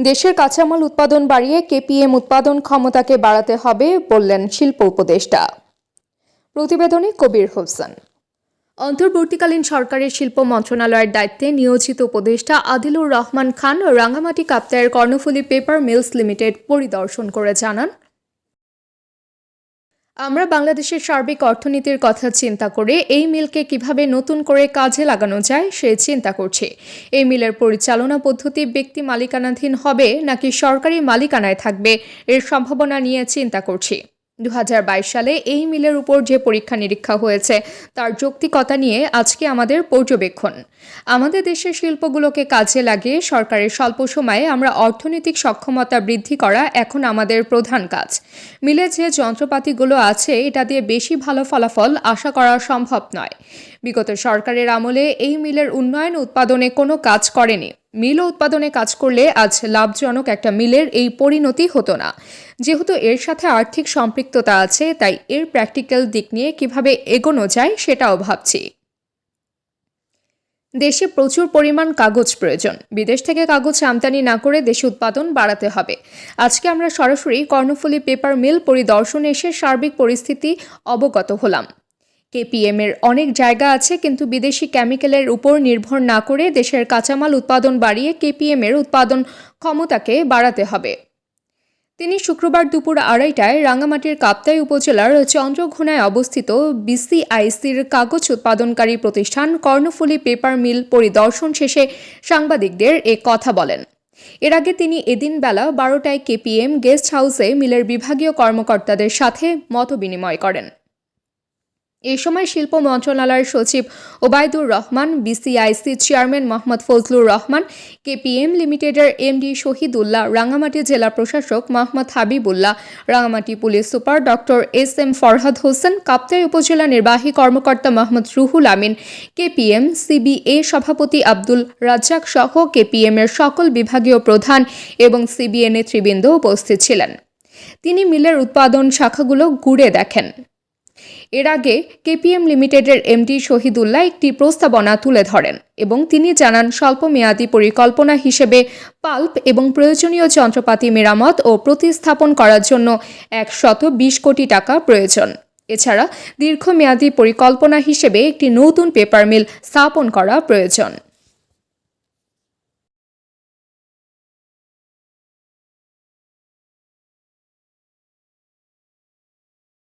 দেশের কাঁচামাল উৎপাদন বাড়িয়ে কেপিএম উৎপাদন ক্ষমতাকে বাড়াতে হবে বললেন শিল্প উপদেষ্টা। প্রতিবেদনে কবির হোসেন। অন্তর্বর্তীকালীন সরকারের শিল্প মন্ত্রণালয়ের দায়িত্বে নিয়োজিত উপদেষ্টা আদিলুর রহমান খান রাঙ্গামাটি কাপ্তাইয়ের কর্ণফুলী পেপার মিলস লিমিটেড পরিদর্শন করে জানান, আমরা বাংলাদেশের সার্বিক অর্থনীতির কথা চিন্তা করে এই মিলকে কিভাবে নতুন করে কাজে লাগানো যায় সে চিন্তা করছি। এই মিলের পরিচালনা পদ্ধতি ব্যক্তি মালিকানাধীন হবে নাকি সরকারি মালিকানায় থাকবে এর সম্ভাবনা নিয়ে চিন্তা করছি। 2022 সালে এই মিলের উপর যে পরীক্ষা নিরীক্ষা হয়েছে তার যৌক্তিকতা নিয়ে আজকে আমাদের পর্যবেক্ষণ। আমাদের দেশের শিল্পগুলোকে কাজে লাগিয়ে সরকারের স্বল্প সময়ে আমরা অর্থনৈতিক সক্ষমতা বৃদ্ধি করা এখন আমাদের প্রধান কাজ। মিলে যে যন্ত্রপাতিগুলো আছে এটা দিয়ে বেশি ভালো ফলাফল আশা করা সম্ভব নয়। বিগত সরকারের আমলে এই মিলের উন্নয়ন উৎপাদনে কোনো কাজ করেনি। মিল উৎপাদনে কাজ করলে আজ লাভজনক একটা মিলের এই পরিণতি হতো না। যেহেতু এর সাথে আর্থিক সম্পৃক্ততা আছে তাই এর প্র্যাকটিক্যাল দিক নিয়ে কিভাবে এগোনো যায় সেটাও ভাবছি। দেশে প্রচুর পরিমাণ কাগজ প্রয়োজন। বিদেশ থেকে কাগজ আমদানি না করে দেশে উৎপাদন বাড়াতে হবে। আজকে আমরা সরাসরি কর্ণফুলী পেপার মিল পরিদর্শনে এসে সার্বিক পরিস্থিতি অবগত হলাম। কেপিএম এর অনেক জায়গা আছে, কিন্তু বিদেশি কেমিক্যালের উপর নির্ভর না করে দেশের কাঁচামাল উৎপাদন বাড়িয়ে কেপিএম এর উৎপাদন ক্ষমতাকে বাড়াতে হবে। তিনি শুক্রবার দুপুর 2:30টায় রাঙ্গামাটির কাপ্তাই উপজেলার চন্দ্রঘোনায় অবস্থিত বিসিআইসির কাগজ উৎপাদনকারী প্রতিষ্ঠান কর্ণফুলী পেপার মিল পরিদর্শন শেষে সাংবাদিকদের এ কথা বলেন। এর আগে তিনি এদিন বেলা 12টায় কেপিএম গেস্ট হাউসে মিলের বিভাগীয় কর্মকর্তাদের সাথে মতবিনিময় করেন। এই সময় শিল্প মন্ত্রণালয়ের সচিব Obaidur Rahman, BCIC chairman Mohammad Fazlur Rahman, KPM লিমিটেডের এমডি শহীদুল্লাহ, রাঙ্গামাটি জেলা প্রশাসক Mohammad Habibullah, Rangamati police super doctor SM. Farhad Hossain, Kaptai উপজেলা নির্বাহী কর্মকর্তা মোহাম্মদ রুহুল আমিন, কেপিএম সিবিএ সভাপতি আব্দুল রাজ্জাক সহ কেপিএম এর সকল বিভাগীয় প্রধান এবং সিবিএ নেতৃবৃন্দ উপস্থিত ছিলেন। তিনি মিলের উৎপাদন শাখাগুলো ঘুরে দেখেন। এর আগে কেপিএম লিমিটেডের এমডি শহীদুল্লাহ একটি প্রস্তাবনা তুলে ধরেন এবং তিনি জানান, স্বল্পমেয়াদী পরিকল্পনা হিসেবে পাল্প এবং প্রয়োজনীয় যন্ত্রপাতি মেরামত ও প্রতিস্থাপন করার জন্য 120 কোটি টাকা প্রয়োজন। এছাড়া দীর্ঘমেয়াদী পরিকল্পনা হিসেবে একটি নতুন পেপার মিল স্থাপন করা প্রয়োজন।